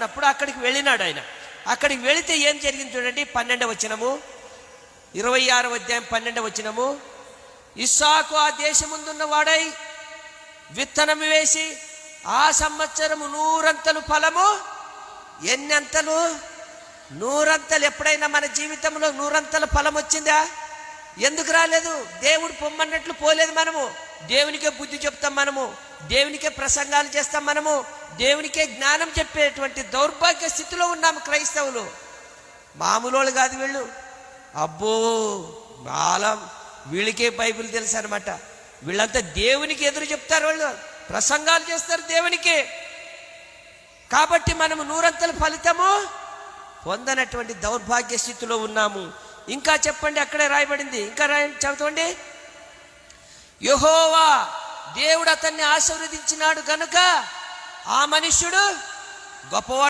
అంటున్నప్పుడు అక్కడికి వెళ్ళినాడు ఆయన. అక్కడికి వెళితే ఏం జరిగింది చూడండి. 12వ వచనము, 26వ అధ్యాయం 12వ వచనము. ఇస్సాకు ఆ దేశముందున్న వాడై విత్తనం వేసి ఆ సంవత్సరము 100 ఫలము. ఎన్నంతలు? 100. ఎప్పుడైనా మన జీవితంలో 100 ఫలం వచ్చిందా? ఎందుకు రాలేదు? దేవుడు పొమ్మన్నట్లు పోలేదు. మనము దేవునికే బుద్ధి చెప్తాం, మనము దేవునికే ప్రసంగాలు చేస్తాం, మనము దేవునికే జ్ఞానం చెప్పేటువంటి దౌర్భాగ్య స్థితిలో ఉన్నాము క్రైస్తవులు. మామూలు కాదు వీళ్ళు. అబ్బో చాలా వీళ్ళకే బైబిల్ తెలుసు అనమాట. వీళ్ళంతా దేవునికి ఎదురు చెప్తారు, వాళ్ళు ప్రసంగాలు చేస్తారు దేవునికి. కాబట్టి మనము 100 ఫలితము పొందనటువంటి దౌర్భాగ్య స్థితిలో ఉన్నాము. ఇంకా చెప్పండి, అక్కడే రాయబడింది. ఇంకా చదవండి. యెహోవా దేవుడు అతన్ని ఆశీర్వదించినాడు గనుక ఆ మనుష్యుడు గొప్పవాడు.